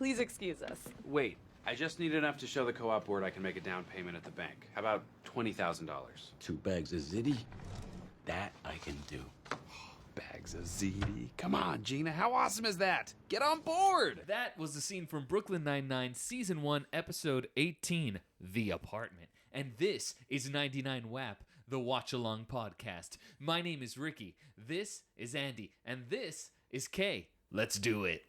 Please excuse us. Wait, I just need enough to show the co-op board I can make a down payment at the bank. How about $20,000? 2 bags of ziti? That I can do. Bags of ziti. Come on, Gina. How awesome is that? Get on board! That was the scene from Brooklyn Nine-Nine, Season 1, Episode 18, The Apartment. And this is 99 WAP, the Watch-Along podcast. My name is Ricky, this is Andy, and this is Kay. Let's do it.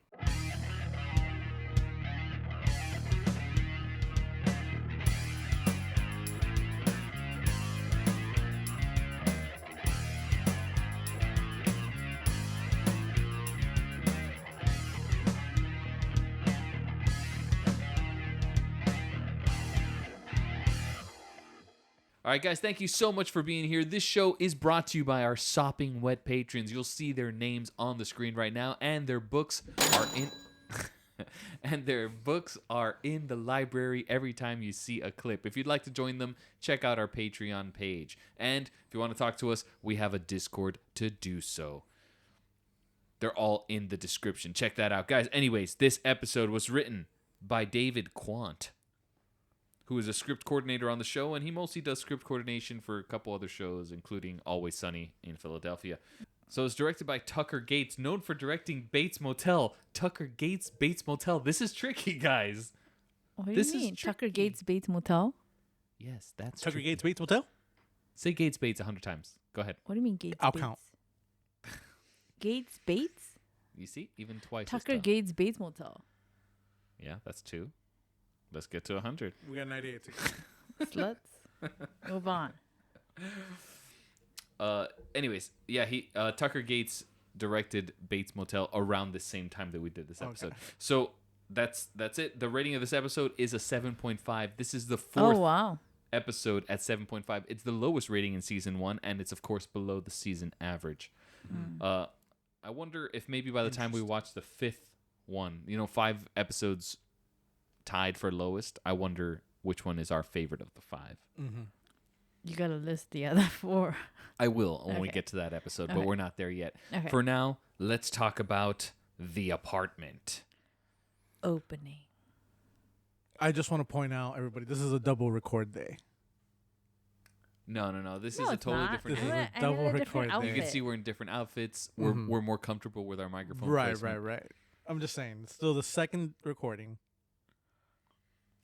All right, guys, thank you so much for being here. This show is brought to you by our sopping wet patrons. You'll see their names on the screen right now, and their books are in the library every time you see a clip. If you'd like to join them, check out our Patreon page. And if you want to talk to us, we have a Discord to do so. They're all in the description. Check that out, guys. Anyways, this episode was written by David Quant, who is a script coordinator on the show, and he mostly does script coordination for a couple other shows, including Always Sunny in Philadelphia. So it's directed by Tucker Gates, known for directing Bates Motel. Tucker Gates, Bates Motel. This is tricky, guys. What do This you is mean? tricky. Tucker Gates Bates Motel? Yes, that's Tucker tricky. Gates Bates Motel? Say Gates Bates 100 times. Go ahead. What do you mean Gates I'll Bates? count. Gates Bates? You see? Even twice. is Tucker tough. Gates Bates Motel. Yeah, that's 2. Let's get to 100. We got 98 to go. Sluts. Move on. Anyways, yeah, Tucker Gates directed Bates Motel around the same time that we did this episode. So that's it. The rating of this episode is a 7.5. This is the fourth Oh, wow. episode at 7.5. It's the lowest rating in season 1, and it's of course below the season average. I wonder if maybe by the time we watch the 5th one, 5 episodes tied for lowest, I wonder which one is our favorite of the 5. You got to list the other 4. I will when we Okay. get to that episode, but Okay. we're not there yet. Okay. For now, let's talk about The Apartment. Opening. I just want to point out, everybody, this is a double record day. No. This No, is a it's totally not. different This is day. a double different record day. You can outfit. see we're in different outfits. We're more comfortable with our microphone Right. placement. I'm just saying, it's still the second recording.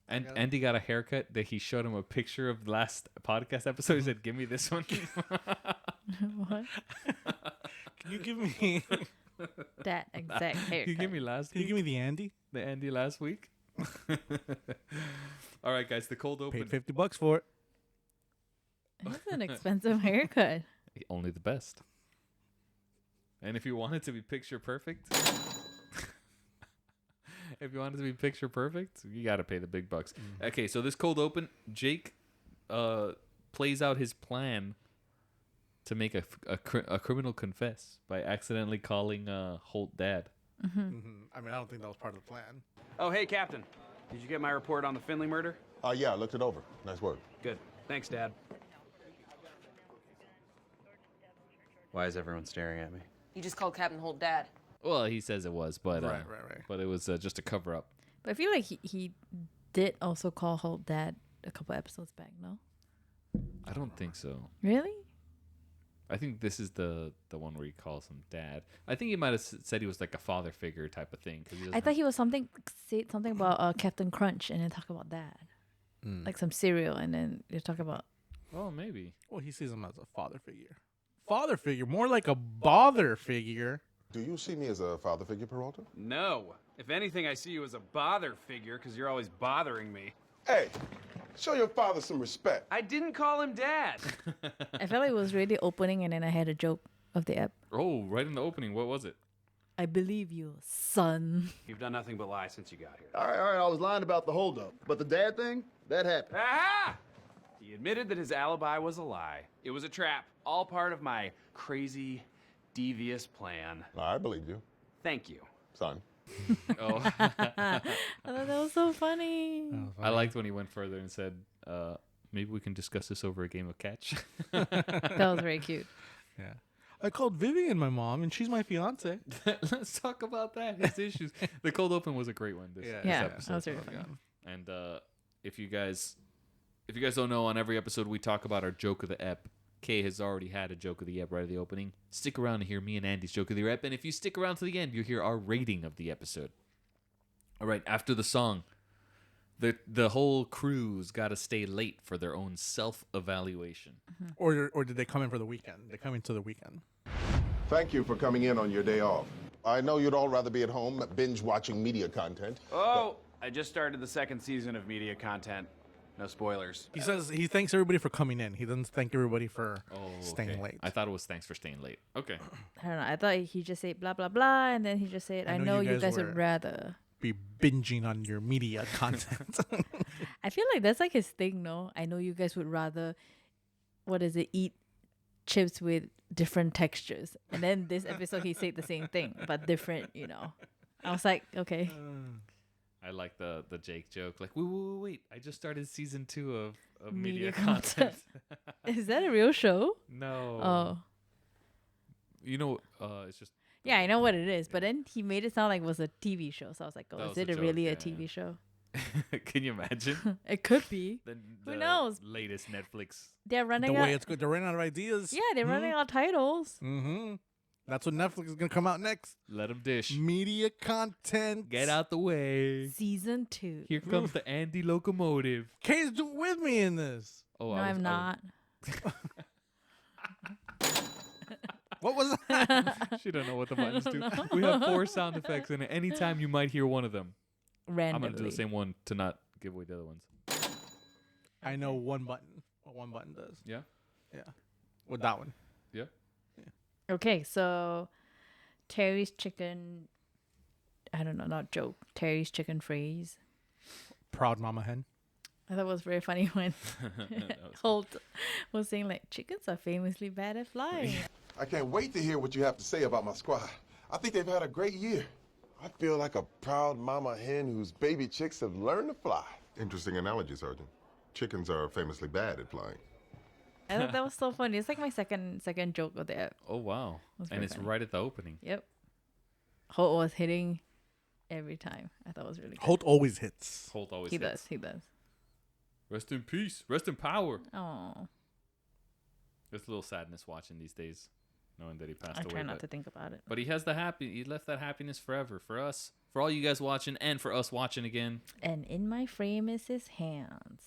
And Andy got a haircut that he showed him a picture of the last podcast episode. He said, "Give me this one." What? Can you give me? That exact haircut. Can you give me last Can you week? give me the Andy? The Andy last week? All right, guys. The cold open. Paid $50 for it. That's an expensive haircut. Only the best. And if you want it to be picture perfect, you got to pay the big bucks. Okay, so this cold open, Jake plays out his plan to make a criminal confess by accidentally calling Holt dad. I mean, I don't think that was part of the plan. Oh, hey, Captain. Did you get my report on the Finley murder? Yeah, I looked it over. Nice work. Good. Thanks, Dad. Why is everyone staring at me? You just called Captain Holt dad. Well, he says it was, but Right. But it was just a cover up. But I feel like he did also call Holt dad a couple episodes back, no? I don't think so. Really? I think this is the one where he calls him dad. I think he might have said he was like a father figure type of thing. 'Cause he I doesn't- thought he was something about Captain Crunch and then talk about dad. Like some cereal and then you talk about Oh, maybe. Well, he sees him as a father figure. Father figure, more like a bother figure. Do you see me as a father figure, Peralta? No. If anything, I see you as a bother figure because you're always bothering me. Hey, show your father some respect. I didn't call him Dad. I felt like it was really opening and then I had a joke of the app. Oh, right in the opening. What was it? I believe you, son. You've done nothing but lie since you got here. All right, I was lying about the holdup. But the dad thing, that happened. Aha! He admitted that his alibi was a lie. It was a trap. All part of my crazy, devious plan. I believe you, Thank you. son. Oh, I thought that was so funny. I liked when he went further and said, maybe we can discuss this over a game of catch. That was very cute. Yeah. I called Vivian my mom, and she's my fiance. Let's talk about that. His issues. The cold open was a great one. This Yeah, episode. that was really funny. And if you guys don't know, on every episode we talk about our joke of the ep. Kay has already had a joke of the ep right at the opening. Stick around to hear me and Andy's joke of the ep, and if you stick around to the end, you'll hear our rating of the episode. All right, after the song, the whole crew's got to stay late for their own self-evaluation. Or did they come in for the weekend? They come into the weekend. Thank you for coming in on your day off. I know you'd all rather be at home binge watching media content. Oh, I just started the second season of media content. No spoilers. He says he thanks everybody for coming in. He doesn't thank everybody for staying Okay. late. I thought it was thanks for staying late. Okay. I don't know. I thought he just said blah blah blah, and then he just said, "I know you guys would rather." Be binging on your media content. I feel like that's like his thing, no? I know you guys would rather, what is it, eat chips with different textures. And then this episode, he said the same thing, but different, you know. I was like, okay. I like the Jake joke. Like, wait. I just started season 2 of media Media content. Is that a real show? No. Oh. You know, it's just. Yeah, I know what it is, but then he made it sound like it was a TV show. So I was like, That oh, was is it a joke, really yeah, a TV show? Can you imagine? It could be. The Who knows? Latest Netflix. They're The running way out. it's good. They're running out of ideas. Yeah, they're running out of titles. Mm-hmm. That's what Netflix is going to come out next. Let them dish. Media content. Get out the way. Season 2. Here comes the Andy locomotive. Kay's with me in this. Oh, No, I'm not. What was that? She don't know what the buttons do. We have 4 sound effects, and at any time you might hear one of them. Randomly. I'm gonna do the same one to not give away the other ones. I know one button. What one button does. Yeah. Yeah. With that one. Yeah. Okay, so Terry's chicken. I don't know, not joke. Terry's chicken phrase. Proud mama hen. I thought it was very funny when Holt was saying like chickens are famously bad at flying. I can't wait to hear what you have to say about my squad. I think they've had a great year. I feel like a proud mama hen whose baby chicks have learned to fly. Interesting analogy, Sergeant. Chickens are famously bad at flying. I thought that was so funny. It's like my second joke of the ep. Oh wow. That's And very it's funny. right at the opening. Yep. Holt was hitting every time. I thought it was really good. Holt always hits. Holt always He hits. does. He does. Rest in peace. Rest in power. Oh, There's a little sadness watching these days, knowing that he passed I away. try not but- to think about it. But he has he left that happiness forever for us, for all you guys watching, and for us watching again. And in my frame is his hands.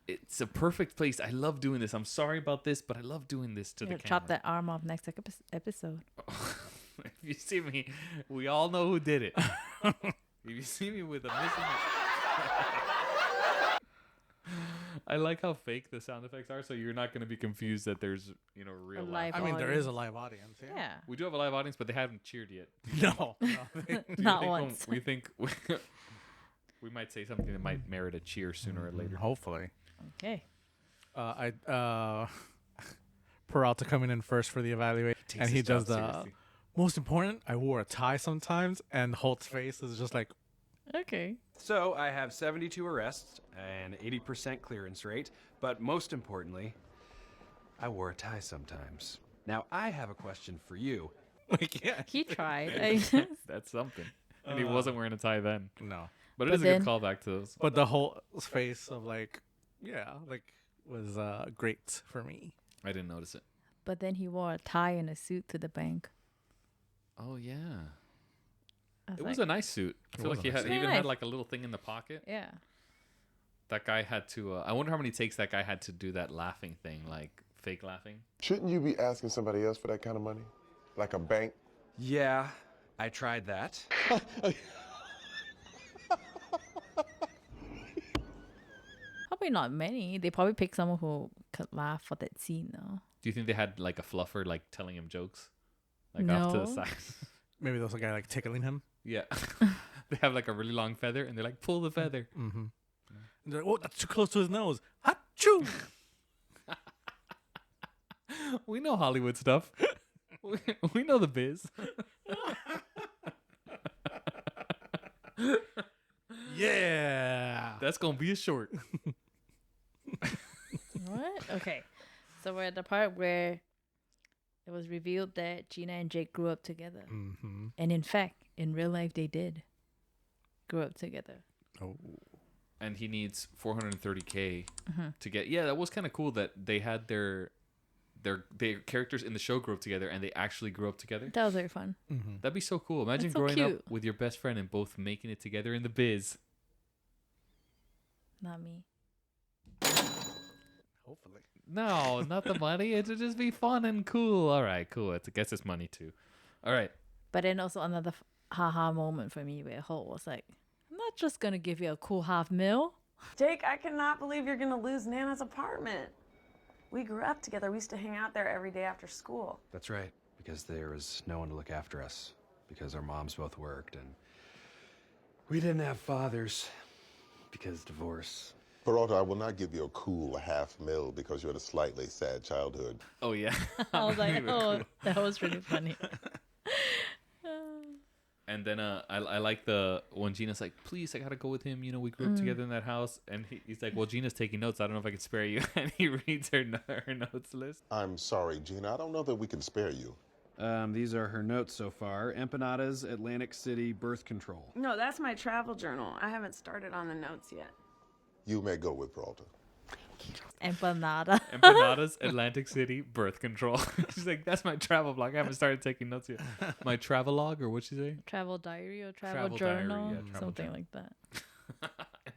It's a perfect place. I love doing this. I'm sorry about this, but I love doing this to Yeah, the camera. chop that arm off next episode. If you see me, we all know who did it. If you see me with a missing... I like how fake the sound effects are, so you're not going to be confused that there's, real live I mean, there audience. is a live audience. Yeah. Yeah. We do have a live audience, but they haven't cheered yet. No. Do you Not think once. We think we might say something that might merit a cheer sooner or later. Hopefully. Okay. Peralta coming in first for the evaluation, Takes and he his job does the seriously. most important. I wore a tie sometimes, and Holt's face is just like, Okay. So I have 72 arrests and 80% clearance rate, but most importantly, I wore a tie sometimes. Now I have a question for you. yeah, He tried. That's something. And he wasn't wearing a tie then. no. But it But is a then- good callback to those. But the whole face of like, was great for me. I didn't notice it. But then he wore a tie and a suit to the bank. Oh, yeah. I It was a nice suit. I feel was like a he nice had, suit. he even Nice. had like a little thing in the pocket. Yeah. That guy had to, I wonder how many takes that guy had to do that laughing thing, like fake laughing. Shouldn't you be asking somebody else for that kind of money? Like a bank? Yeah, I tried that. Probably not many. They probably picked someone who could laugh for that scene, though. Do you think they had like a fluffer like telling him jokes? Like off to the No. side? Maybe there was a guy like tickling him. Yeah. They have like a really long feather and they're like, pull the feather. Mm-hmm. And they're like, oh, that's too close to his nose. Achoo! We know Hollywood stuff. we know the biz. Yeah. That's going to be a short. What? Okay. So we're at the part where it was revealed that Gina and Jake grew up together. Mm-hmm. And in fact, in real life, they did grow up together. Oh. And he needs 430K to get. Yeah, that was kind of cool that they had their characters in the show grew up together and they actually grew up together. That was very fun. Mm-hmm. That'd be so cool. Imagine That's so growing up cute. with your best friend and both making it together in the biz. Not me. Hopefully. No, not the money. It'd just be fun and cool. All right, cool. It gets us money too. All right. But then also another haha moment for me where Holt was like, I'm not just going to give you a cool $500,000. Jake, I cannot believe you're gonna lose Nana's apartment. We grew up together. We used to hang out there every day after school. That's right, because there was no one to look after us, because our moms both worked, and we didn't have fathers, because divorce. Peralta, I will not give you a cool $500,000 because you had a slightly sad childhood. Oh yeah. I was like, oh, that was really funny. And then I like the when Gina's like, please, I gotta go with him. You know, we grew up together in that house. And he's like, well, Gina's taking notes. I don't know if I can spare you. And he reads her notes list. I'm sorry, Gina. I don't know that we can spare you. These are her notes so far. Empanadas, Atlantic City, birth control. No, that's my travel journal. I haven't started on the notes yet. You may go with Peralta. Empanada. Empanadas, Atlantic City, birth control. She's like, that's my travel blog. I haven't started taking notes yet. My travel log, or what'd she say? Travel diary or travel Travel diary, journal. yeah, travel something journal. like that.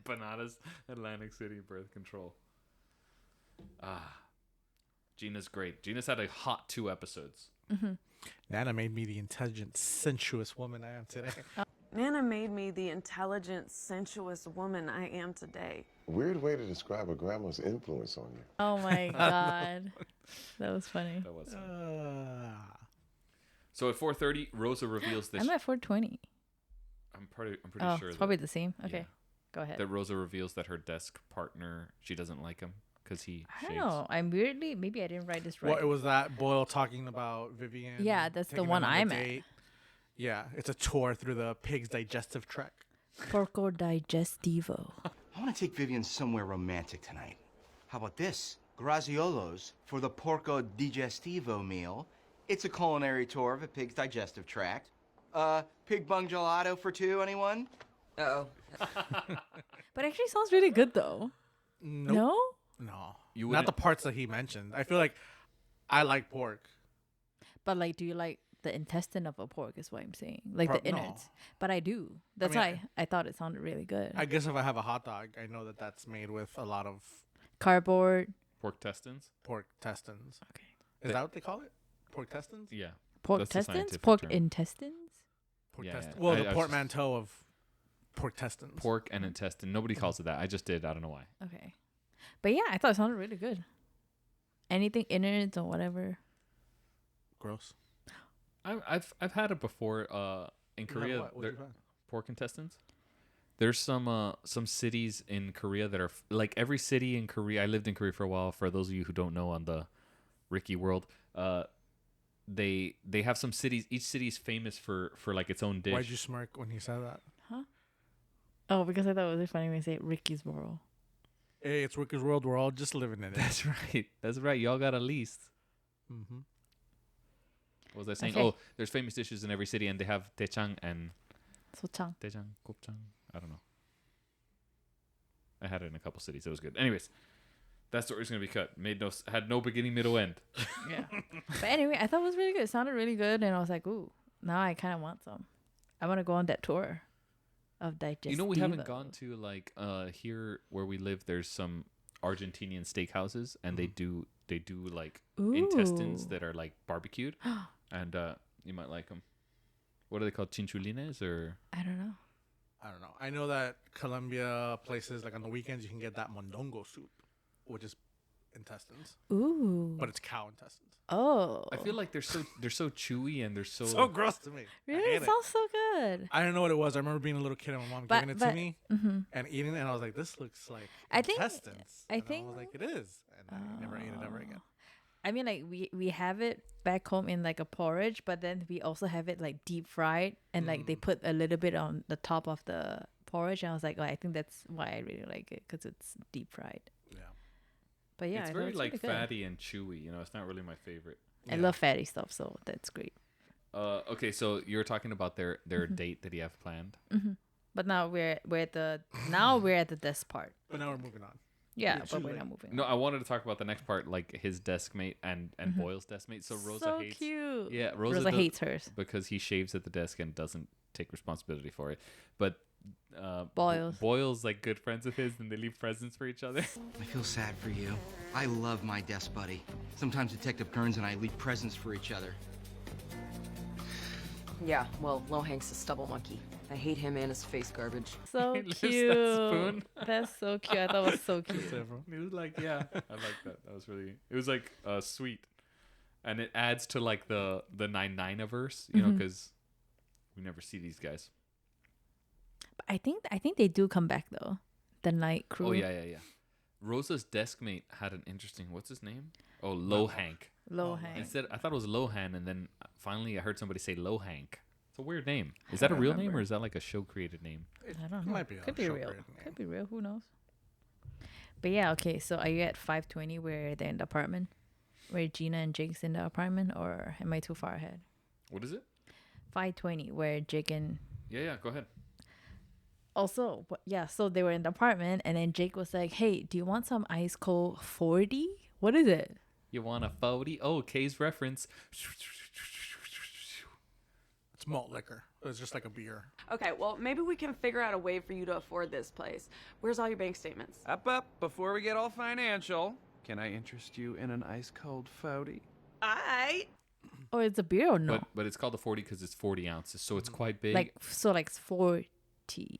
Empanadas, Atlantic City, birth control. Gina's great. Gina's had a hot 2 episodes. Nana made me the intelligent, sensuous woman I am today. Nana made me the intelligent, sensuous woman I am today. Weird way to describe a grandma's influence on you. Oh my God. That was funny. That was So at 4:30, Rosa reveals this. I'm at 420. I'm pretty Oh, sure it's that, probably the same. Okay. yeah. Go ahead. that Rosa reveals that her desk partner, she doesn't like him because he I don't shaves. know. I'm weirdly, maybe I didn't write this right. Well, it was that Boyle talking about Vivian. Yeah, that's the taking one them on a I'm at. date. Yeah, it's a tour through the pig's digestive tract. Porco digestivo. I want to take Vivian somewhere romantic tonight. How about this? Graziolos for the Porco Digestivo meal. It's a culinary tour of a pig's digestive tract. Pig bung gelato for 2, anyone? Uh-oh. But actually sounds really good though. Nope. No? No. You Not wouldn't- the parts that he mentioned. I feel like I like pork. But like, do you like the intestine of a pork is what I'm saying. Like the No. innards. But I do. That's mean, why I thought it sounded really good. I guess if I have a hot dog, I know that that's made with a lot of Cardboard. Pork testins? pork intestines. Okay. Is that what they call it? Pork intestines? Yeah. Pork That's the intestines? scientific Pork term. intestines? Pork Yeah, intestines. yeah. Well, I the was just- portmanteau of pork intestines. Pork and intestine. Nobody calls it that. I just did. I don't know why. Okay. But yeah, I thought it sounded really good. Anything innards or whatever. Gross. I've had it before. In You have Korea, what? What'd there- you find? pork intestines. There's some cities in Korea that are like every city in Korea. I lived in Korea for a while. For those of you who don't know, on the Ricky world, they have some cities. Each city is famous for like its own dish. Why'd you smirk when he said that? Oh, because I thought it was really funny when you say Ricky's World. Hey, it's Ricky's World. We're all just living in it. That's right. That's right. Y'all got a lease. Mm-hmm. What was I saying? Okay. Oh, there's famous dishes in every city, and they have daechang and Sochang. daechang, gopchang. I don't know. I had it in a couple cities. It was good. Anyways, that story's gonna be cut. Had no beginning, middle, end. Yeah. But anyway, I thought it was really good. It sounded really good. And I was like, ooh, now I kind of want some. I want to go on that tour of Digestivo. You know, we haven't gone to like here where we live. There's some Argentinian steakhouses, and they do like intestines Ooh. that are like barbecued, and you might like them. What are they called? Chinchulines or? I don't know. I don't know. I know that Colombia places, like on the weekends, you can get that mondongo soup, which is intestines, Ooh. but it's cow intestines. Oh. I feel like they're so chewy and they're so. So gross to me. I Really? hate It it. sounds so good. I don't know what it was. I remember being a little kid and my mom But- giving it but- to me Mm-hmm. and eating it, and I was like, "This looks like I think- intestines." I And think- I was like, "It is," and I never ate it ever again. I mean, like we have it back home in like a porridge, but then we also have it like deep fried, and like they put a little bit on the top of the porridge. And I was like, oh, I think that's why I really like it, because it's deep fried. Yeah. But yeah, it's I thought very it was like really good. fatty and chewy. You know, it's not really my favorite. I love fatty stuff, so that's great. Okay, so you're talking about their date that you have planned. But now we're at the desk part. But now we're moving on. Yeah, It's but too we're late. not moving. No, I wanted to talk about the next part, like his desk mate and Boyle's desk mate. So Rosa so hates. cute. Yeah, Rosa hates hers. because he shaves at the desk and doesn't take responsibility for it. But Boyle's like good friends of his, and they leave presents for each other. I feel sad for you. I love my desk buddy. Sometimes Detective Kearns and I leave presents for each other. Yeah, well, Lohank's a stubble monkey. I hate him and his face garbage. So He lifts cute. that spoon. That's so cute. I thought it was so cute. It was like, yeah, I like that. That was really. It was like sweet, and it adds to like the 9-9-averse, you know, because we never see these guys. But I think they do come back though. The night crew. Oh yeah. Rosa's desk mate had an interesting. What's his name? Oh, Lohank. Lohan. Instead, I thought it was Lohan, and then finally I heard somebody say Lohank. It's a weird name. Is that a real name or is that like a show created name? I don't know. Might be a Could be show real. created name. Could be real. Who knows? But yeah, okay. So are you at 5:20 where they're in the apartment, where Gina and Jake's in the apartment, or am I too far ahead? What is it? 5:20 where Jake and Yeah. Go ahead. also so they were in the apartment, and then Jake was like, "Hey, do you want some ice cold 40? What is it?" You want a 40? Oh, K's reference. It's malt liquor. It's just like a beer. Okay, well, maybe we can figure out a way for you to afford this place. Where's all your bank statements? Up. Before we get all financial, can I interest you in an ice cold 40? Or it's a beer or no? But it's called a 40 because it's 40 ounces, so it's quite big. Like 40.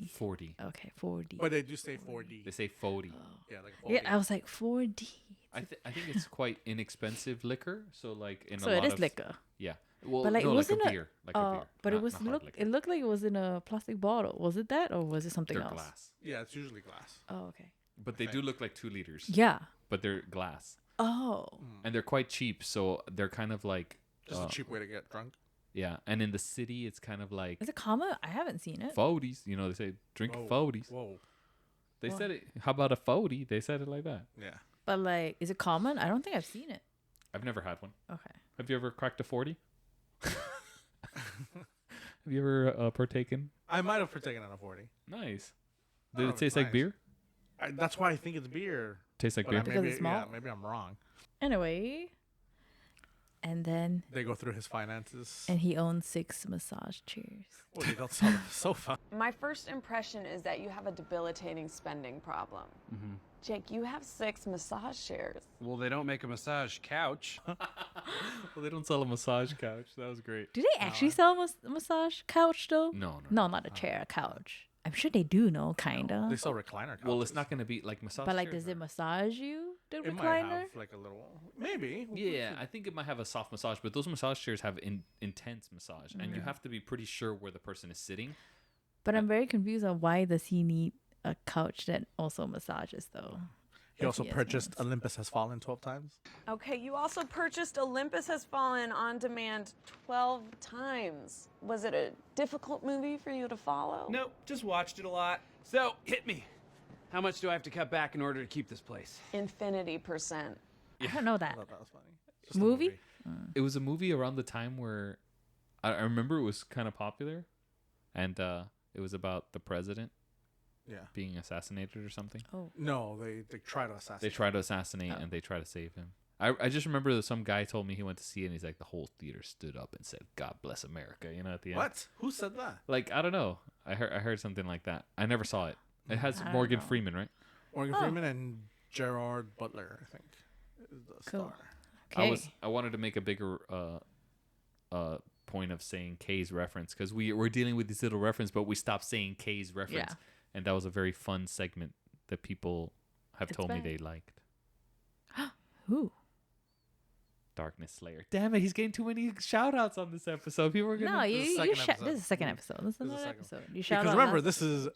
40. Okay, 40. But they do say 4D. They say 40. Yeah, like 40. Yeah, I was like 4D. I think it's quite inexpensive liquor. So like in So a lot it is of liquor. Yeah. Well, But like no, it like wasn't a beer, like a beer. But not- it was not hard liquor. it looked like it was in a plastic bottle. Was it that or was it something They're else? glass, Yeah, it's usually glass. Oh, okay. but they do look like 2 liters. Yeah. But they're glass, Oh. and they're quite cheap. So they're kind of like Just a cheap way to get drunk. yeah. And in the city, it's kind of like Is it common? I haven't seen it. 40s. You know, they say drink Whoa. 40s. Whoa. They said it. How about a 40? They said it like that. Yeah. But like, is it common? I don't think I've seen it. I've never had one. Okay. Have you ever cracked a 40? Have you ever partaken? I might have partaken on a 40. Nice. Did Oh, it taste like nice. beer? That's why I think it's beer. Tastes like But beer. Because maybe, it's malt? maybe I'm wrong. Anyway. And then They go through his finances. and he owns 6 massage chairs. Well, they don't sell the sofa. My first impression is that you have a debilitating spending problem. Jake, you have 6 massage chairs. Well, they don't make a massage couch. Well, they don't sell a massage couch. That was great. Do they actually sell a massage couch though? No. No, not a chair, a couch. I'm sure they do, no, kinda. They sell recliner couches. Well, it's not going to be like massage. But like, chairs does it massage you? The It might recliner? have like a little. Maybe. Yeah, I think it might have a soft massage, but those massage chairs have intense massage, and you have to be pretty sure where the person is sitting. But I'm very confused on why does he need a couch that also massages though? He also has purchased hands. Olympus Has Fallen 12 times. Okay, you also purchased Olympus Has Fallen on demand 12 times. Was it a difficult movie for you to follow? Nope, just watched it a lot. So, hit me. How much do I have to cut back in order to keep this place? Infinity%. I don't know that. I thought that was funny. Just a Movie? It was a movie around the time where I remember it was kind of popular, and it was about the president Yeah. being assassinated or something. Oh. No, they try to assassinate. They try to assassinate and they try to save him. I just remember that some guy told me he went to see it and he's like, the whole theater stood up and said, "God bless America," you know, at the end. What? Who said that? Like, I don't know. I heard something like that. I never saw it. It has I don't Morgan know. Freeman, right? Morgan Oh. Freeman and Gerard Butler, I think, is the Cool. star. Okay. I wanted to make a bigger point of saying K's reference because we're dealing with this little reference, but we stopped saying K's reference, Yeah. and that was a very fun segment that people have It's told me back. they liked. Who? Darkness Slayer. Damn it, he's getting too many shout outs on this episode. People are gonna No, is the you second this episode. is the second episode. This is This is the another second. episode. You shout Because out remember, last- this is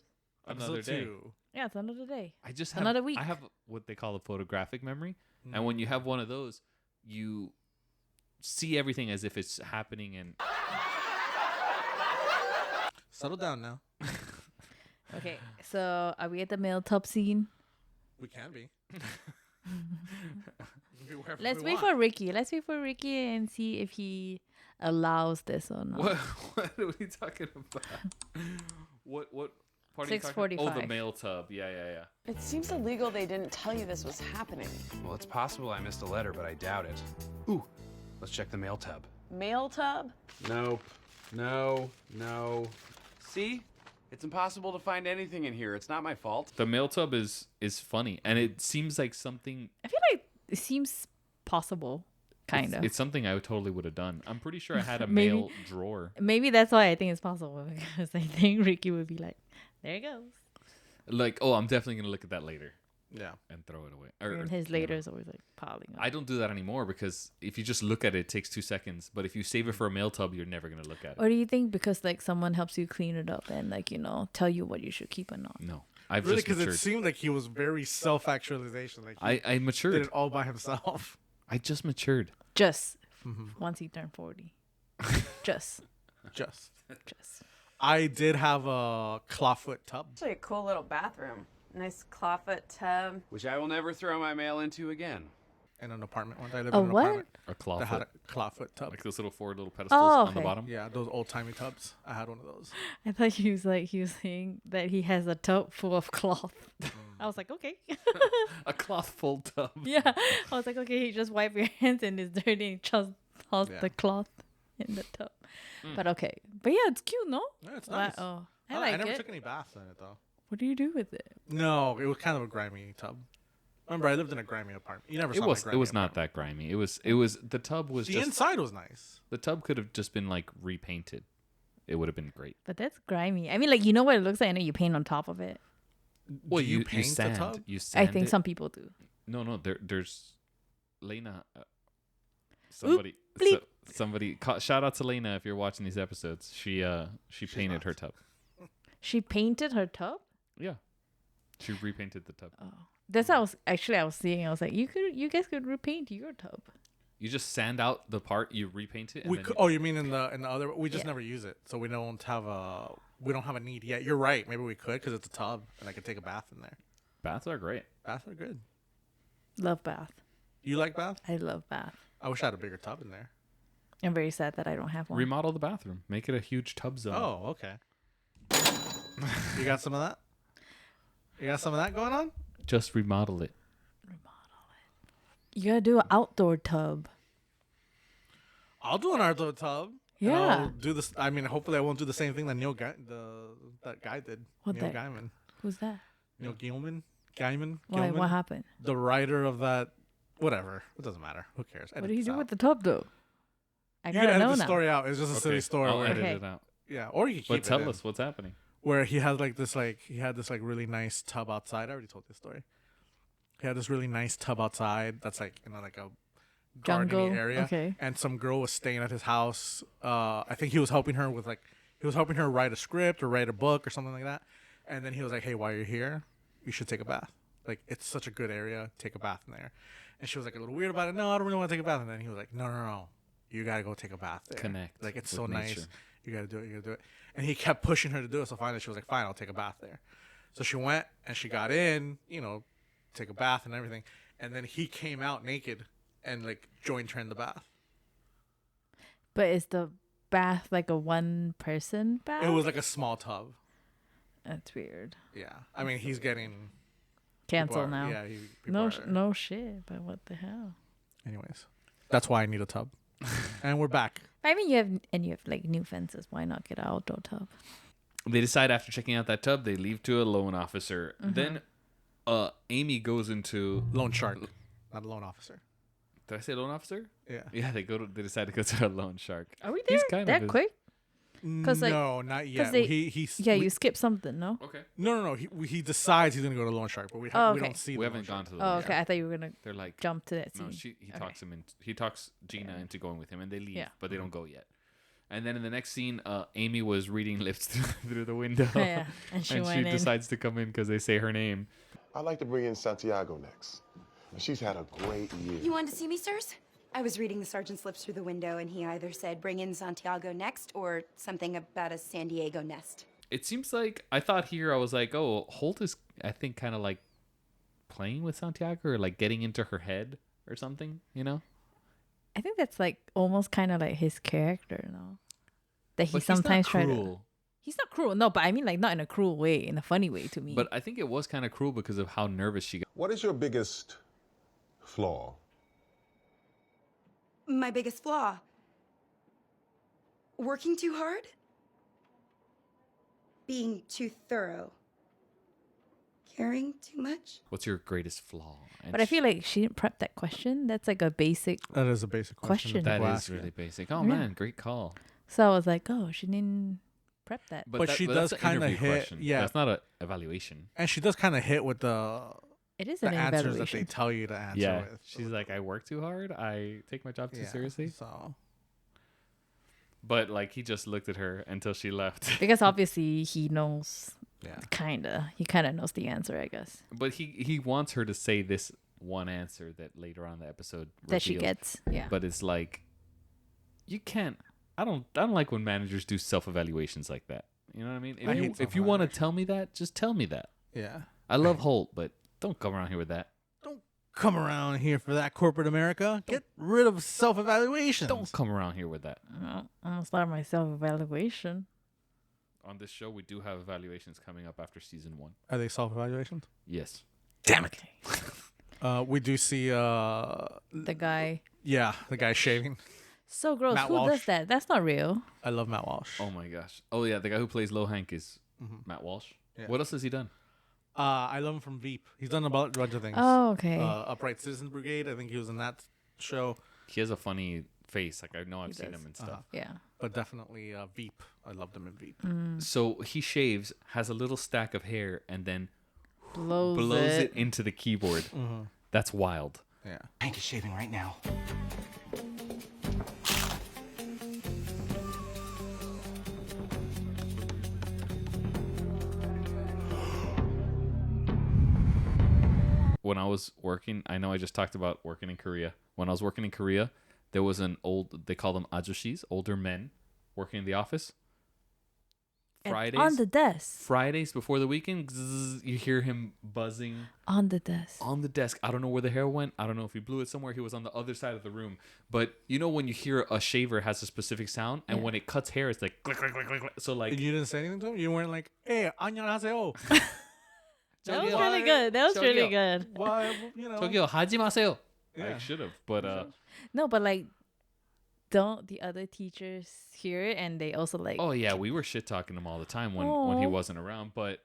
Another episode day. 2. Yeah, it's another day. I just have Another week. I have what they call a photographic memory, and when you have one of those, you see everything as if it's happening. And Settle down now. Okay, so are we at the male top scene? We can be. wherever Let's we wait want. for Ricky. Let's wait for Ricky and see if he allows this or not. What are we talking about? What part are you talking about? Oh, the 6:45. mail tub. Yeah. It seems illegal they didn't tell you this was happening. Well, it's possible I missed a letter, but I doubt it. Ooh, let's check the mail tub. Mail tub? Nope. No. See? It's impossible to find anything in here. It's not my fault. The mail tub is funny, and it seems like something. I feel like it seems possible, kind of. It's something I totally would have done. I'm pretty sure I had a Maybe. mail drawer. Maybe that's why I think it's possible, because I think Ricky would be like, there it goes. Like, oh, I'm definitely gonna look at that later Yeah. and throw it away. And his later is always like piling up. I don't do that anymore because if you just look at it, it takes 2 seconds. But if you save it for a mail tub, you're never gonna look at it. Or do you think because like someone helps you clean it up and like, tell you what you should keep and not? No, I've Really, just because it matured. seemed like he was very self-actualization. Like he I did matured. it all by himself. I just matured. Just once he turned 40. Just. I did have a clawfoot tub. Actually, a cool little bathroom. Nice clawfoot tub. Which I will never throw my mail into again. In an apartment once. I lived A in an what? apartment A claw that had foot. a clawfoot tub. Like those little 4 little pedestals Oh, on the okay. bottom. Yeah, those old-timey tubs. I had one of those. I thought he was saying that he has a tub full of cloth. I was like, okay. A cloth full tub. Yeah. I was like, okay, you just wipe your hands and it's dirty and just toss Yeah. the cloth in the tub. But okay. But yeah, it's cute, no? Yeah, it's nice. Oh, I I like never it. took any baths in it though. What do you do with it? No, it was kind of a grimy tub. Remember, I lived in a grimy apartment. You never saw It my was grimy not apartment. that grimy. It was the tub was The just inside was nice. the tub could have just been like repainted. It would have been great. But that's grimy. I mean, like, you know what it looks like? I know you paint on top of it. Well, Do you you paint the sand. tub? You sand I think it. some people do. No, there's Lena. Somebody, bleep. somebody. Shout out to Lena if you're watching these episodes. She painted not. her tub. She painted her tub? Yeah, she repainted the tub. That's what I was seeing. I was like, you guys could repaint your tub. You just sand out the part, you repaint it. And We then could, oh, you mean in the other? We just Yeah. never use it, so we don't have a need yet. You're right. Maybe we could because it's a tub, and I could take a bath in there. baths are great. Baths are good. Love bath. You like bath? I love bath. I wish I had a bigger tub in there. I'm very sad that I don't have one. Remodel the bathroom. Make it a huge tub zone. Oh, okay. You got some of that? You got some of that going on? Just remodel it. You gotta do an outdoor tub. I'll do an outdoor tub. and Yeah. I'll do this. I mean, hopefully, I won't do the same thing that that guy did. What Neil that- Gaiman. Who's that? Neil Gaiman. Gaiman. Why? Gaiman? What happened? The writer of that. Whatever. It doesn't matter. Who cares? What did he do with the tub, though? I You gotta can edit know the now. story out. It's just a silly story. I'll where, edit Okay. it out. Yeah, or you can keep But it tell in. us what's happening. Where he had he had this really nice tub outside. I already told this story. He had this really nice tub outside that's like like a Jungle, gardening area. okay. And some girl was staying at his house. I think he was helping her with he was helping her write a script or write a book or something like that. And then he was like, "Hey, while you're here, you should take a bath. Like it's such a good area. Take a bath in there." And she was like a little weird about it. No, I don't really want to take a bath. And then he was like, No. You gotta go take a bath there. Connect Like it's with so nice. nature. You gotta do it. You gotta do it. And he kept pushing her to do it. So finally, she was like, "Fine, I'll take a bath there." So she went and she got in. Take a bath and everything. And then he came out naked and joined her in the bath. But is the bath like a one-person bath? It was like a small tub. That's weird. Yeah. I mean, he's getting Cancel people are- now. Yeah. No shit. But what the hell? Anyways, that's why I need a tub. And we're back. I mean, you have like new fences. Why not get an outdoor tub? They decide after checking out that tub, they leave to a loan officer. Then Amy goes into Loan shark, not a loan officer. Did I say loan officer? Yeah. Yeah, they decide to go to a loan shark. Are we He's there kind that of quick? 'Cause, like- No, not yet. they- He's You skipped something, no? Okay. No. He decides he's gonna go to loan shark, but we Oh, we okay. don't see. We the haven't loan gone shark. to the Oh, loan okay. I thought you were gonna They're like jump to that scene. no, he Okay. talks him in. He talks Gina into going with him, and they leave, Yeah. but they don't go yet. And then in the next scene, Amy was reading lips through the window, Yeah, and she went in. decides to come in because they say her name. I'd like to bring in Santiago next. She's had a great year. You wanted to see me, sirs? I was reading the sergeant's lips through the window, and he either said, "Bring in Santiago next," or something about a San Diego nest. It seems like I thought here I was like, oh, Holt is I think kind of like playing with Santiago or like getting into her head or something, you know? I think that's like almost kind of like his character, no? That he But sometimes he's not try to. cruel. He's not cruel, no, but I mean like not in a cruel way, in a funny way to me. But I think it was kind of cruel because of how nervous she got. What is your biggest flaw? My biggest flaw? Working too hard? Being too thorough? Caring too much? What's your greatest flaw? And But I feel like she didn't prep that question. That's like a basic. That is a basic question. Question. that is really basic. Oh Yeah. man, great call. So I was like, oh, she didn't prep that. But she that's does an kinda interview hit- question. yeah. That's not an evaluation. And she does kind of hit with the It is the an answers that evaluation. they tell you to answer Yeah. with. She's like, I work too hard. I take my job too Yeah, seriously. So But like he just looked at her until she left. Because obviously he knows, yeah, he kind of knows the answer, I guess. But he wants her to say this one answer that later on in the episode That she reveals. gets, yeah. But it's like you can't. I don't like when managers do self-evaluations like that. You know what I mean? I hate If you want to tell me that, just tell me that. yeah. I love Holt, but don't come around here with that. Come around here for that corporate America. Get rid of self-evaluations. Don't come around here with that. I'm gonna start my self-evaluation. On this show, we do have evaluations coming up after season 1. Are they self-evaluations? Yes. Damn it. We do see The guy. yeah, the guy shaving. So gross. Matt Who Walsh. does that? That's not real. I love Matt Walsh. Oh my gosh. Oh yeah, the guy who plays Low Hank is Matt Walsh. Yeah. What else has he done? I love him from Veep. He's done a bunch of things. Oh, okay. Upright Citizens Brigade. I think he was in that show. He has a funny face. Like I know I've seen does. him and stuff. Yeah. But definitely Veep. I loved him in Veep. So he shaves, has a little stack of hair, and then Blows it into the keyboard. That's wild. Yeah. Hank is shaving right now. When I was working, I know I just talked about working in Korea. When I was working in Korea, there was an they call them ajushis, older men, working in the office. And Fridays on the desk. Fridays before the weekend, zzz, you hear him buzzing On the desk. on the desk. I don't know where the hair went. I don't know if he blew it somewhere. He was on the other side of the room. But you know when you hear a shaver has a specific sound, and when it cuts hair, it's like click, click, click, click, click. So like You didn't say anything to him? You weren't like, hey, 안녕하세요. That was really good. That was really good. Why, you know. 저기요 하지 마세요. Yeah. I should have, but No, but like, don't the other teachers hear it and they also like? oh yeah, we were shit talking him all the time when he Aw. wasn't around. But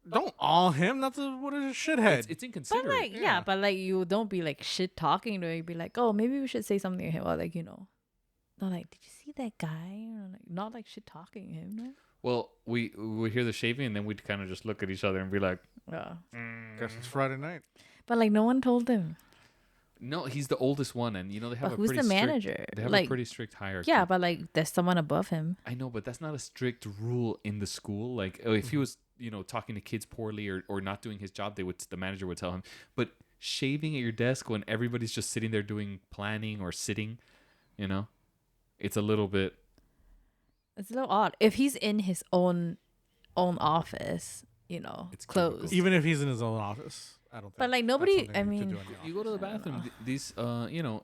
Don't awe him. That's what is a shithead. it's But inconsiderate. like, yeah, but like you don't be like shit talking to him. You be like, oh, maybe we should say something to him, or like not like, did you see that guy? Or like, not like shit talking to him. No? Well, we would hear the shaving, and then we'd kind of just look at each other and be like, Yeah. Guess it's Friday night. But like no one told him. "No, he's the oldest one," and you know they have But a who's pretty the strict, manager? They have Like, a pretty strict hierarchy. Yeah, but like there's someone above him. I know, but that's not a strict rule in the school. Like, if he was, talking to kids poorly or not doing his job, the manager would tell him. But shaving at your desk when everybody's just sitting there doing planning or sitting, it's a little bit. It's a little odd. If he's in his own office, It's closed. cubicle. Even if he's in his own office. I don't think. But, like, that's nobody- something I you mean, could do in the You go to the I don't bathroom. know. These,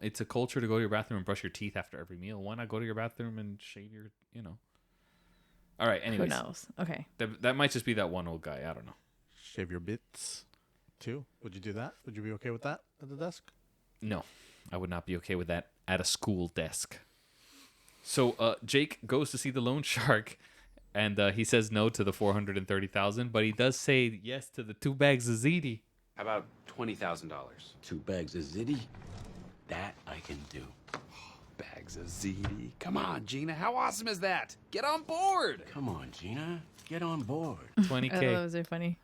it's a culture to go to your bathroom and brush your teeth after every meal. Why not go to your bathroom and shave your, All right. Who Anyways, knows? Okay. that might just be that one old guy. I don't know. Shave your bits, too. Would you do that? Would you be okay with that at the desk? No, I would not be okay with that at a school desk. So Jake goes to see the loan shark, and he says no to the $430,000, but he does say yes to the 2 bags of ziti. How about $20,000? 2 bags of ziti? That I can do. Bags of ziti. Come on, Gina. How awesome is that? Get on board. Come on, Gina. Get on board. I thought 20K. those are funny.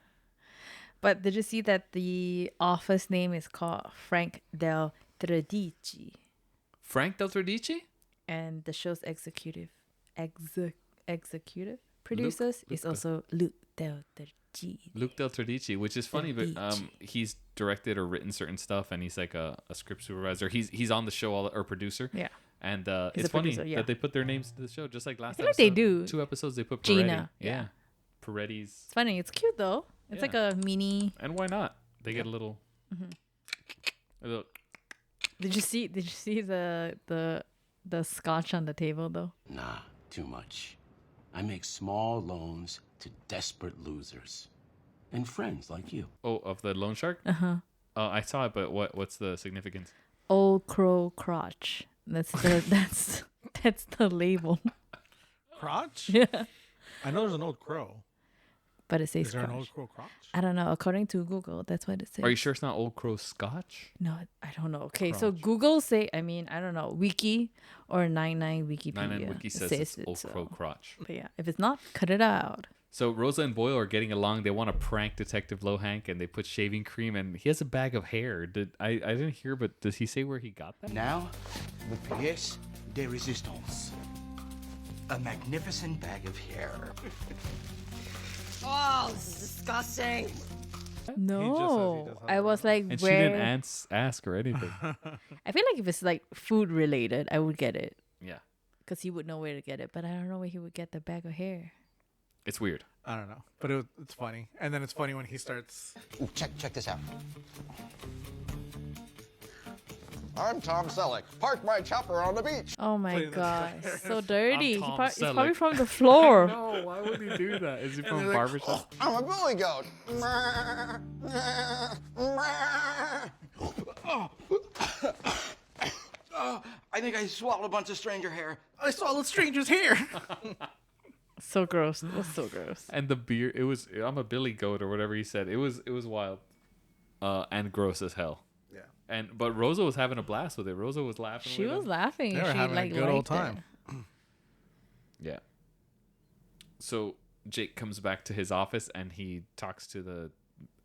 But did you see that the office name is called Frank Del Tredici, Frank Del Tredici? and the show's executive producers is also Luke Del Tredici. Luke Del Tredici, which is funny, but he's directed or written certain stuff, and he's like a script supervisor. He's on the show or producer. Yeah. And He's it's a funny producer, yeah. that they put their names to the show, just like last feel like episode. they do. 2 episodes they put Peretti. Gina, Yeah. yeah. Peretti's. It's funny. It's cute though. It's Yeah. like a mini. And why not? They get a little. A little Did you see the scotch on the table though? Nah, too much. I make small loans to desperate losers. And friends like you. Oh, of the loan shark? Uh-huh. Oh, I saw it, but what's the significance? Old crow crotch. That's the label. Crotch? Yeah. I know there's an old crow. But it says Is there an crotch. old crow crotch? I don't know. According to Google, that's what it says. Are you sure it's not Old Crow Scotch? No, I don't know. Okay, so Google I don't know, Wiki or 99 Wikipedia. 99 Wiki says it's Old Crow Crotch. But yeah, if it's not, cut it out. So Rosa and Boyle are getting along. They want to prank Detective Lohank, and they put shaving cream, and he has a bag of hair. I didn't hear, but does he say where he got that? Now, the pièce de résistance. A magnificent bag of hair. Oh, this is disgusting. No, I was like, And where? she didn't ask or anything. I feel like if it's like food related, I would get it. Yeah. Because he would know where to get it, but I don't know where he would get the bag of hair. It's weird. I don't know, but it's funny. And then it's funny when he starts. Ooh, check this out. I'm Tom Selleck. Parked my chopper on the beach. Oh my Playing the god, guitar. so dirty. I'm Tom It's probably Selleck. from the floor. No, why would he do that? Is he from they're a like, barbershop? I'm a billy goat. Oh, I think I swallowed a bunch of stranger hair. I saw a stranger's hair. So gross. That's so gross. And the beard, it was, I'm a billy goat or whatever he said. It was wild. And gross as hell. Yeah. But Rosa was having a blast with it. Rosa was laughing. She with was him. laughing. They were She having like a good old liked it. time. Yeah. So Jake comes back to his office and he talks to the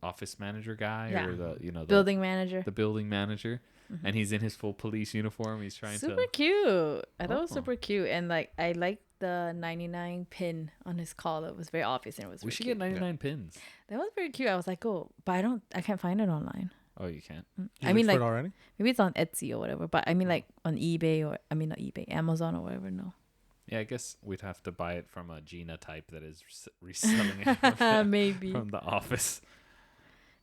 office manager guy Yeah. or the Building manager. the building manager, and he's in his full police uniform. He's trying Super to. cute. I thought it was Oh. super cute, and like I liked the 99 pin on his collar. It was very obvious, and it was. We very should cute. get 99 pins. That was very cute. I was like, oh, but I can't find it online. Oh, you can't. I mean, looked like for it already? maybe it's on Etsy or whatever. But I mean, like on eBay or not eBay, Amazon or whatever. No, Yeah, I guess we'd have to buy it from a Gina type that is reselling it maybe. from the office.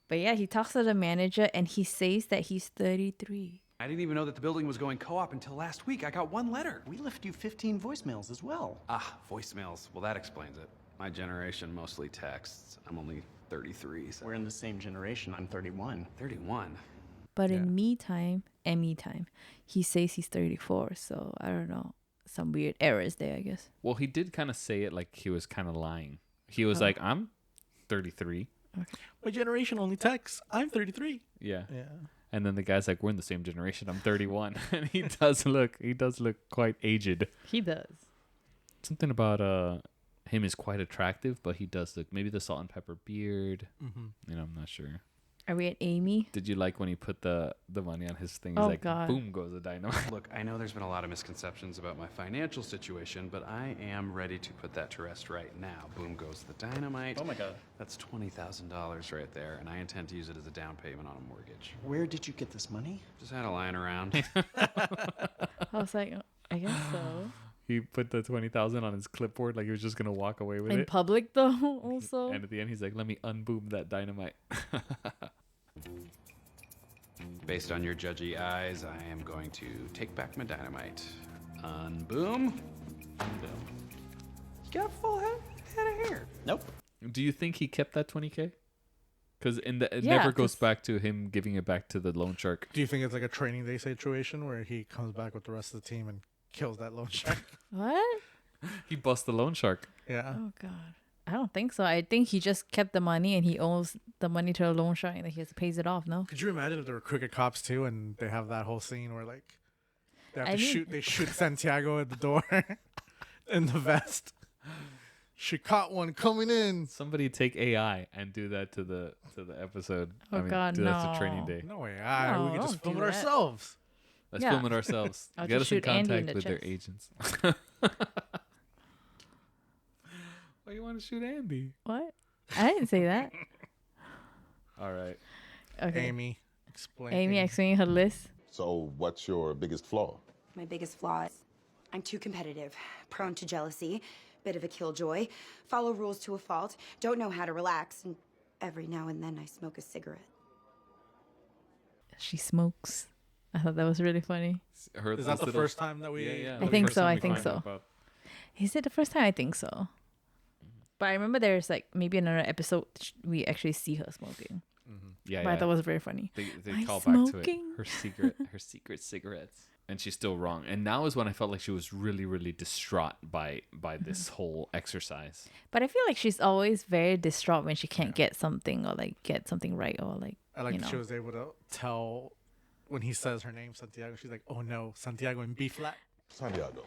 But yeah, he talks to the manager and he says that he's 33. I didn't even know that the building was going co-op until last week. I got one letter. We left you 15 voicemails as well. Ah, voicemails. Well, that explains it. My generation mostly texts. I'm only 33. So. We're in the same generation. I'm 31. 31. But in me time, he says he's 34. So I don't know, some weird errors there, I guess. Well, he did kind of say it like he was kind of lying. He was like, I'm 33. My generation only texts. I'm 33. Yeah. Yeah. And then the guy's like, we're in the same generation. I'm 31. And he does look quite aged. He does. Something about him is quite attractive, but he does look, maybe the salt and pepper beard. Mm-hmm. I'm not sure. Are we at Amy? Did you like when he put the money on his thing? He's Oh, like, God. boom goes the dynamite. Look, I know there's been a lot of misconceptions about my financial situation, but I am ready to put that to rest right now. Boom goes the dynamite. Oh my God. That's $20,000 right there, and I intend to use it as a down payment on a mortgage. Where did you get this money? Just had a lying around. I was like, I guess so. He put the 20,000 on his clipboard like he was just gonna walk away with In it. public though, also. And at the end, he's like, "Let me unboom that dynamite." Based on your judgy eyes, I am going to take back my dynamite. Unboom. Unboom. You got a full head of hair. Nope. Do you think he kept that 20K? Because it Yeah, never goes 'cause- back to him giving it back to the loan shark. Do you think it's like a training day situation where he comes back with the rest of the team and kills that loan shark? What? He busts the loan shark. Yeah. Oh God. I don't think so. I think he just kept the money and he owes the money to the loan shark and then he has to pay it off, no? Could you imagine if there were crooked cops too, and they have that whole scene where like they have I to mean- shoot? They shoot Santiago at the door in the vest. She caught one coming in. Somebody take AI and do that to the episode. Oh, God, do that to training no. day. No way. No, We could just don't film do it that. ourselves. Let's Yeah. film it ourselves. I'll Get just us in shoot Andy in contact the with their chest. agents. Why you want to shoot Andy? What? I didn't say that. All right. Okay. Amy, explain. Amy explaining her list. So, what's your biggest flaw? My biggest flaw is I'm too competitive, prone to jealousy, bit of a killjoy, follow rules to a fault, don't know how to relax, and every now and then I smoke a cigarette. She smokes. I thought that was really funny. Is that the first time that we? Yeah, I think so. I think so. Is it the first time? I think so. But I remember there's like maybe another episode we actually see her smoking. Yeah, but I thought it was very funny. They call back to it. Her secret cigarettes. And she's still wrong. And now is when I felt like she was really, really distraught by this whole exercise. But I feel like she's always very distraught when she can't get something or like get something right or like. I like that she was able to tell when he says her name, Santiago. She's like, "Oh no, Santiago in B flat." Santiago.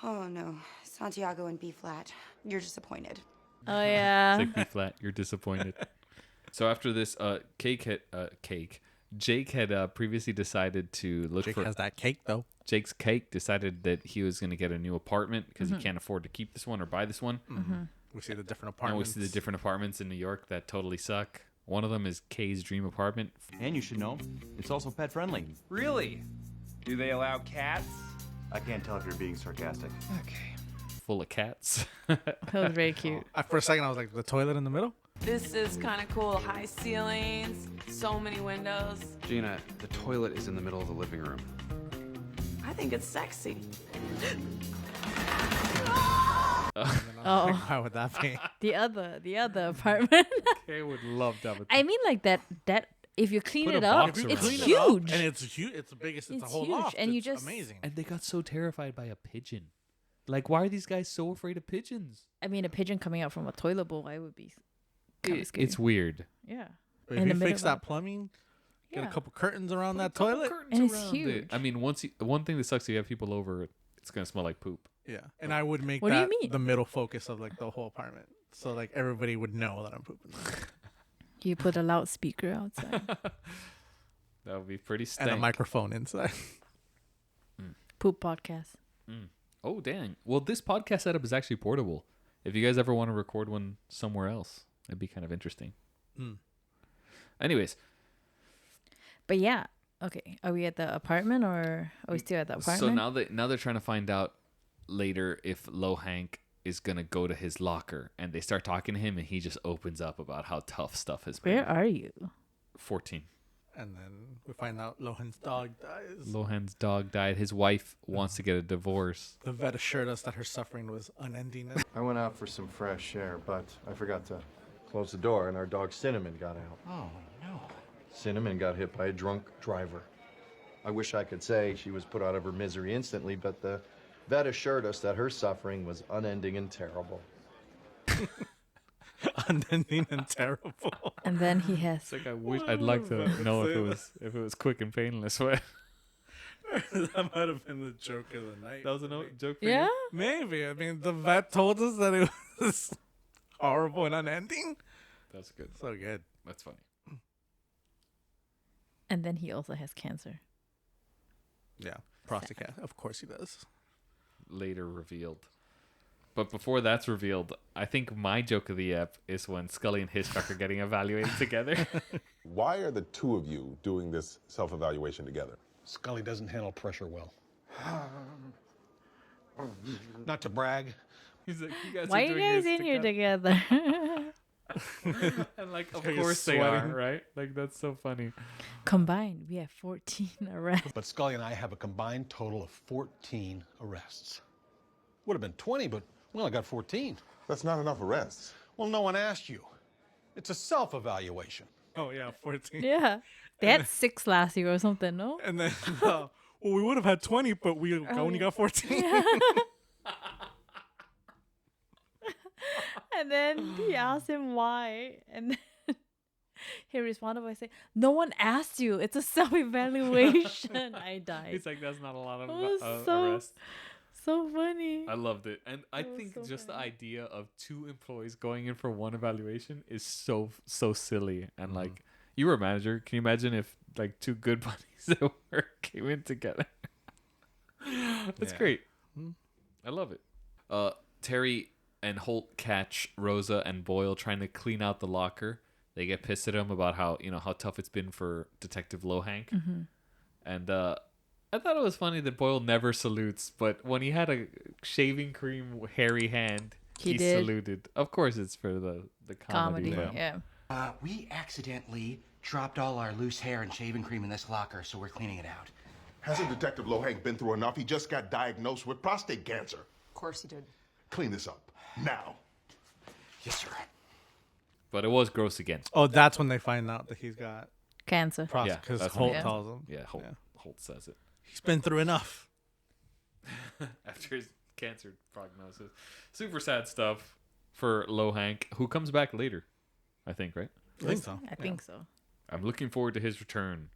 Oh no, Santiago in B flat. You're disappointed. Oh yeah. It's like B flat. You're disappointed. So after this, Jake had previously decided to look Jake for. has that cake though. Jake's cake decided that he was going to get a new apartment because he can't afford to keep this one or buy this one. We see the different And we apartments. see the different apartments in New York that totally suck. One of them is Kay's dream apartment. And you should know, it's also pet friendly. Really? Do they allow cats? I can't tell if you're being sarcastic. Okay. Full of cats. That was very cute. For a second, I was like, the toilet in the middle? This is kind of cool. High ceilings, so many windows. Gina, the toilet is in the middle of the living room. I think it's sexy. Oh, Why would that be? the other apartment. Kay would love to have a. I mean, like that if you clean Put it a up, box it's around it. huge. And it's huge. It's the biggest. It's a whole huge, loft. and you It's just amazing. And they got so terrified by a pigeon. Like, why are these guys so afraid of pigeons? I mean, a pigeon coming out from a toilet bowl, I would be kind of scared. It's weird. Yeah. But In if the you middle fix of that it. plumbing, get Yeah. a couple curtains around that toilet. And it's Around it. huge. I mean, one thing that sucks, you have people over, it's gonna smell like poop. Yeah, and I would make What do you that mean? the middle focus of like the whole apartment, so like everybody would know that I'm pooping. You put a loudspeaker outside. That would be pretty stank. And a microphone inside. Poop podcast. Oh, dang. Well, this podcast setup is actually portable. If you guys ever want to record one somewhere else, it'd be kind of interesting. Anyways, But yeah, okay. Are we at the apartment or are we still at the apartment? so now they're trying to find out later if Hank is gonna go to his locker, and they start talking to him, and he just opens up about how tough stuff has been. Where are you? 14. And then we find out Lohan's dog dies. Lohan's dog died. His wife wants to get a divorce. The vet assured us that her suffering was unending. I went out for some fresh air, but I forgot to close the door, and our dog Cinnamon got out. Oh, no. Cinnamon got hit by a drunk driver. I wish I could say she was put out of her misery instantly, but the vet assured us that her suffering was unending and terrible. Unending and terrible. And then he has. It's like I'd like to know if it was quick and painless. That might have been the joke of the night. That was a joke for Yeah? you? Maybe. I mean, the vet told us that it was horrible and unending. That's good. So good. That's funny. And then he also has cancer. Yeah. Prostate cancer. Of course he does. Later revealed. But before that's revealed, I think my joke of the ep is when Scully and Hitchcock are getting evaluated together. Why are the two of you doing this self-evaluation together? Scully doesn't handle pressure well. Not to brag. He's like, you guys Why are are you doing guys this in here together. together? And like, of He's course they are, sweating. right? Like, that's so funny. Combined, we have 14 arrests. But Scully and I have a combined total of 14 arrests. Would have been 20, but we only got 14. That's not enough arrests. Well, no one asked you. It's a self-evaluation. Oh, yeah, 14. Yeah. They had 6 last year or something, no? And then, well, we would have had 20, but we only got 14. And then he asked him why. And then he responded by saying, "No one asked you. It's a self-evaluation." I died. He's like, that's not a lot of It was so- arrests. So funny. I loved it. And I That was think so just funny. the idea of 2 employees going in for one evaluation is so silly. And like, you were a manager. Can you imagine if like 2 good buddies at work came in together? That's Yeah. great. I love it. Terry and Holt catch Rosa and Boyle trying to clean out the locker. They get pissed at him about how tough it's been for Detective Lohank. And I thought it was funny that Boyle never salutes, but when he had a shaving cream hairy hand, He he did. saluted. Of course, it's for the comedy. Comedy, but- yeah. We accidentally dropped all our loose hair and shaving cream in this locker, so we're cleaning it out. Hasn't Detective Lohank been through enough? He just got diagnosed with prostate cancer. Of course he did. Clean this up. Now. Yes, sir. But it was gross again. Oh, that's when they find out that he's got Cancer. prostate, because that's Holt when he- tells him. Yeah, Holt says it. He's been through enough. After his cancer prognosis. Super sad stuff for Lohank, who comes back later, I think, right? I think so. I think so. I'm looking forward to his return.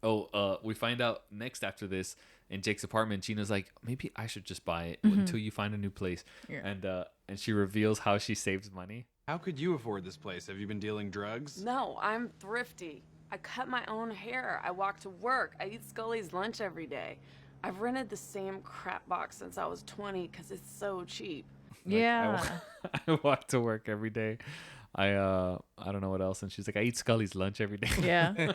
Oh, we find out next after this in Jake's apartment, Gina's like, maybe I should just buy it until you find a new place. Yeah. And she reveals how she saves money. How could you afford this place? Have you been dealing drugs? No, I'm thrifty. I cut my own hair. I walk to work. I eat Scully's lunch every day. I've rented the same crap box since I was 20 because it's so cheap. Yeah. I walk to work every day. I don't know what else. And she's like, I eat Scully's lunch every day. Yeah.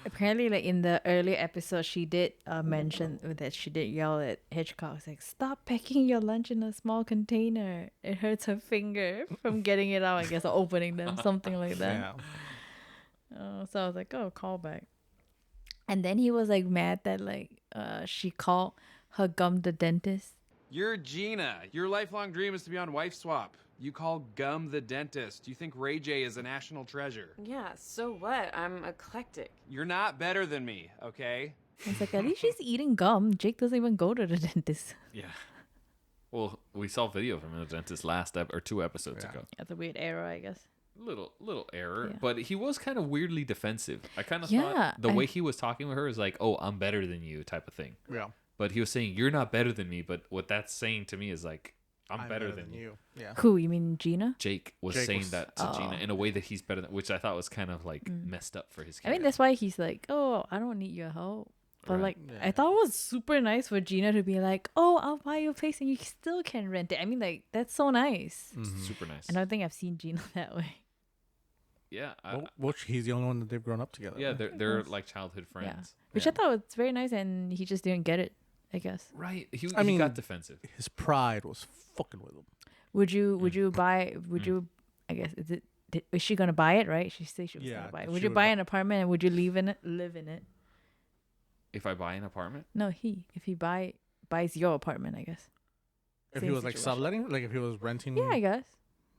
Apparently, like in the earlier episode, she did mention that she did yell at Hitchcock, like, "Stop packing your lunch in a small container. It hurts her finger from getting it out, I guess, or opening them, something like that." Yeah. So I was like, "Oh, callback." And then he was like mad that like she called her gum the dentist. You're Gina. Your lifelong dream is to be on Wife Swap. You call Gum the dentist. You think Ray J is a national treasure. Yeah, so what? I'm eclectic. You're not better than me, okay? It's like, at least she's eating gum. Jake doesn't even go to the dentist. Yeah. Well, we saw video from the dentist last or 2 episodes ago. That's a weird error, I guess. Little error, Yeah. but he was kind of weirdly defensive. I kind of Yeah, thought the way he was talking with her is like, "Oh, I'm better than you," type of thing. Yeah. But he was saying, "You're not better than me." But what that's saying to me is like, I'm better than you. Yeah. Who, you mean Gina? Jake was saying that to Gina in a way that he's better than, which I thought was kind of like messed up for his I character. mean, that's why he's like, "Oh, I don't need your help." But Right. like, I thought it was super nice for Gina to be like, "Oh, I'll buy your place and you still can rent it." I mean, like, that's so nice. Super nice. I don't think I've seen Gina that way. Yeah. Well, he's the only one that they've grown up together. Yeah, right? they're like childhood friends. Yeah. Which I thought was very nice, and he just didn't get it, I guess. Right. He mean, got defensive. His pride was fucking with him. Would you buy? Would you? I guess is she gonna buy it? Right? She said she was Yeah, gonna buy it. she Would you would buy buy- an apartment and would you live in it? If I buy an apartment, No, if he buys your apartment, I guess. If Same he was like situation. subletting, like if he was renting. Yeah, I guess.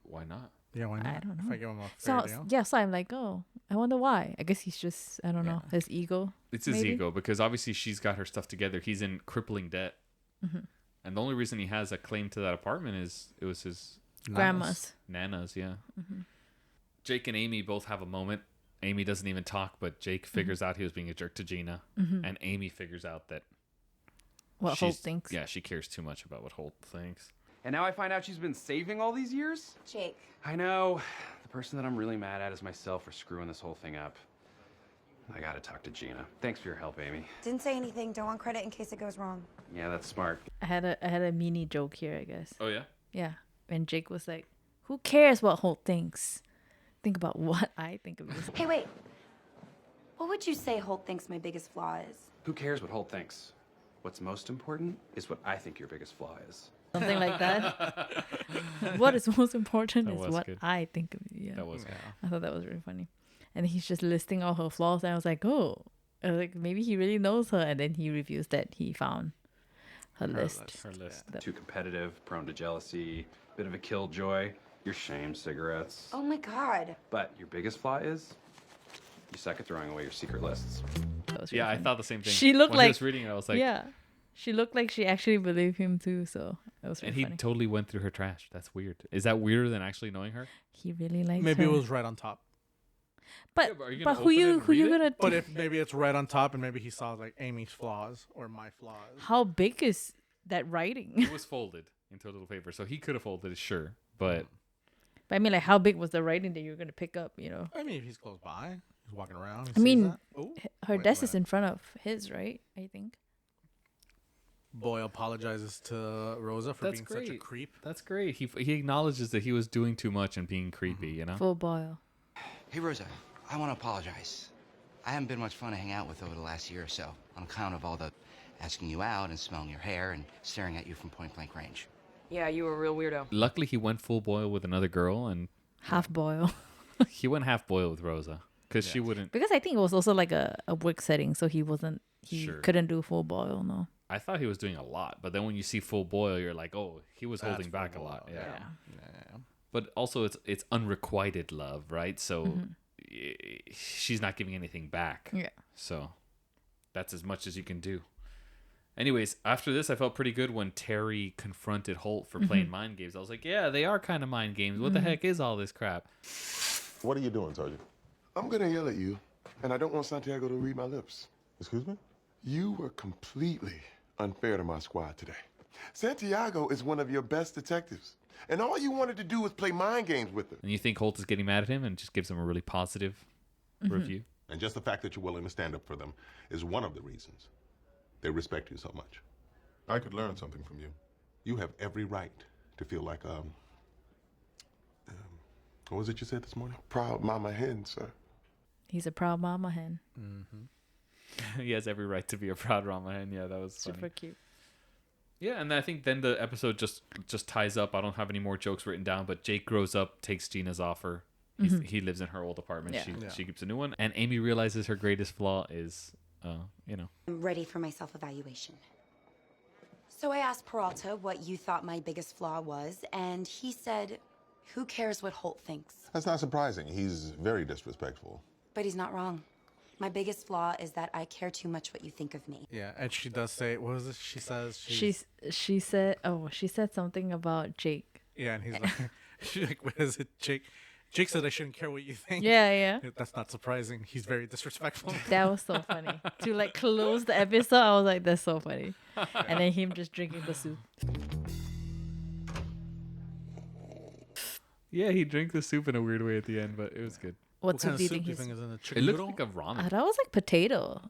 why not? Yeah, why not? I don't know. If I give him a So fair deal. yeah, so I'm like, oh, I wonder why. I guess he's just, I don't know, his ego. It's his maybe? ego because obviously she's got her stuff together. He's in crippling debt, and the only reason he has a claim to that apartment is it was his Grandma's. Nana's. Yeah. Jake and Amy both have a moment. Amy doesn't even talk, but Jake figures out he was being a jerk to Gina, and Amy figures out that What Holt thinks. Yeah, she cares too much about what Holt thinks. And now I find out she's been saving all these years? Jake. I know. The person that I'm really mad at is myself for screwing this whole thing up. I gotta talk to Gina. Thanks for your help, Amy. Didn't say anything. Don't want credit in case it goes wrong. Yeah, that's smart. I had a mini joke here, I guess. Oh yeah. Yeah, and Jake was like, "Who cares what Holt thinks? Think about what I think of this." Hey, wait. What would you say Holt thinks my biggest flaw is? Who cares what Holt thinks? What's most important is what I think your biggest flaw is. Something like that. What is most important That is was what good. I think of. Yeah, That was good. I thought that was really funny. And he's just listing all her flaws, and I was like, oh, I was like maybe he really knows her. And then he reveals that he found her list. Her list. Too competitive, prone to jealousy, bit of a killjoy. Your shame cigarettes. Oh my god. But your biggest flaw is you suck at throwing away your secret lists. That was really Yeah, I funny. thought the same thing. She looked when like he was reading it. I was like, yeah, she looked like she actually believed him too. So that was really and he funny. totally went through her trash. That's weird. Is that weirder than actually knowing her? He really likes Maybe her. it was right on top. But but are you but gonna who open it you and who you read it? gonna? But if maybe it's right on top, and maybe he saw like Amy's flaws or my flaws. How big is that writing? It was folded into a little paper, so he could have folded it, sure. But But I mean, like, how big was the writing that you were gonna pick up? You know. I mean, if he's close by, he's walking around. he I sees mean, that. Ooh, her wait, desk wait. is in front of his, right? I think. Boy apologizes to Rosa for that's being great. such a creep. That's great. He acknowledges that he was doing too much and being creepy. You know. Full boil. Hey, Rosa, I want to apologize. I haven't been much fun to hang out with over the last year or so, on account of all the asking you out and smelling your hair and staring at you from point-blank range. Yeah, you were a real weirdo. Luckily, he went full boil with another girl, and Half boil. he went half boil with Rosa. because she wouldn't. Because I think it was also like a work setting, so he Sure. couldn't do full boil. No. I thought he was doing a lot, but then when you see full boil, you're like, oh, he was holding back a full lot. boil, Yeah. yeah. But also, it's unrequited love, right? So Mm-hmm. she's not giving anything back. Yeah. So that's as much as you can do. Anyways, after this, I felt pretty good when Terry confronted Holt for playing mind games. I was like, yeah, they are kind of mind games. What the heck is all this crap? What are you doing, Sergeant? I'm gonna yell at you, and I don't want Santiago to read my lips. Excuse me? You were completely unfair to my squad today. Santiago is one of your best detectives, and all you wanted to do was play mind games with him. And you think Holt is getting mad at him and just gives him a really positive review? And just the fact that you're willing to stand up for them is one of the reasons they respect you so much. I could learn something from you. You have every right to feel like, what was it you said this morning? Proud mama hen, sir. He's a proud mama hen. He has every right to be a proud Rama hen. Yeah, that was Super funny. cute. Yeah, and I think then the episode just ties up. I don't have any more jokes written down, but Jake grows up, takes Gina's offer. He lives in her old apartment. Yeah. She keeps a new one, and Amy realizes her greatest flaw is, I'm ready for my self-evaluation. So I asked Peralta what you thought my biggest flaw was, and he said, who cares what Holt thinks? That's not surprising. He's very disrespectful. But he's not wrong. My biggest flaw is that I care too much what you think of me. Yeah, and she does say, what was it? She says She said something about Jake. Yeah, and he's like, she's like, what is it, Jake? Jake said I shouldn't care what you think. Yeah. That's not surprising. He's very disrespectful. That was so funny. To like close the episode, I was like, that's so funny. And then him just drinking the soup. Yeah, he drank the soup in a weird way at the end, but it was good. What soup do you think is in the It chicken looked noodle? like a ramen. that was like potato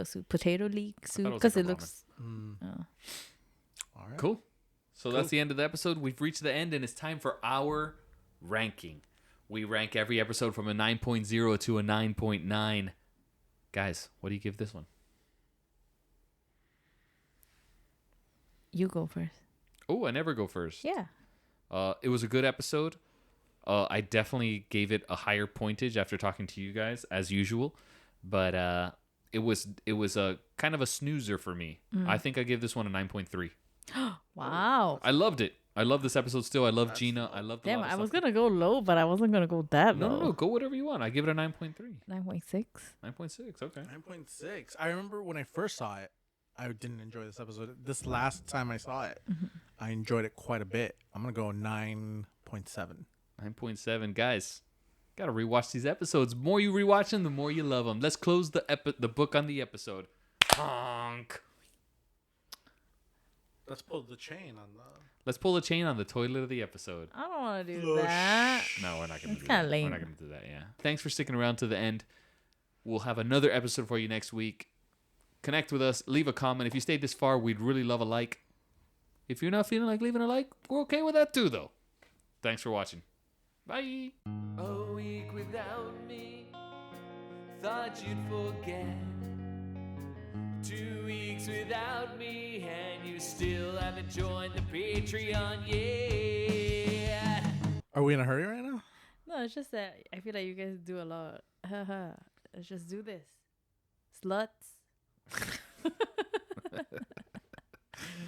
soup, potato leek soup, was because like it a looks. All right. Cool. So that's the end of the episode. We've reached the end, and it's time for our ranking. We rank every episode from a 9.0 to a 9.9. Guys, what do you give this one? You go first. Oh, I never go first. Yeah. It was a good episode. I definitely gave it a higher pointage after talking to you guys, as usual. But it was a kind of a snoozer for me. I think I give this one a 9.3. Wow. I loved it. I love this episode still. I love Gina. I love the Damn, I was gonna go low, but I wasn't gonna go that low. No. Go whatever you want. I give it a 9.3. 9.6. 9.6. Okay. 9.6. I remember when I first saw it, I didn't enjoy this episode. This last time I saw it, I enjoyed it quite a bit. I'm going to go 9.7. 9.7. Guys, got to rewatch these episodes. The more you rewatch them, the more you love them. Let's close the book on the episode. Honk. Let's pull the chain on the... Let's pull the chain on the toilet of the episode. I don't want to do that. No, we're not going to do It's that. kinda lame. We're not going to do that, yeah. Thanks for sticking around to the end. We'll have another episode for you next week. Connect with us. Leave a comment. If you stayed this far, we'd really love a like. If you're not feeling like leaving a like, we're okay with that too, though. Thanks for watching. Bye. A week without me. Thought you'd forget. 2 weeks without me, and you still haven't joined the Patreon yet. Are we in a hurry right now? No, it's just that I feel like you guys do a lot. Haha. Let's just do this. Sluts.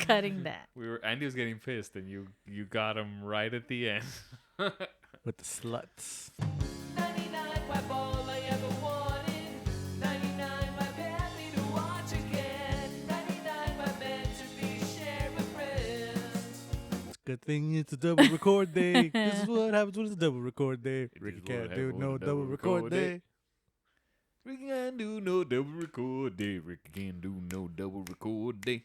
Cutting that. Andy was getting pissed, and you got him right at the end. With the sluts. 99 wipe all I ever wanted. 99 wipe happy to watch again. 99 wipe meant to be shared with friends. Good thing it's a double record day. This is what happens when it's a double record day. Ricky can't do no double record day. Ricky can't do no double record day. Ricky can't do no double record day.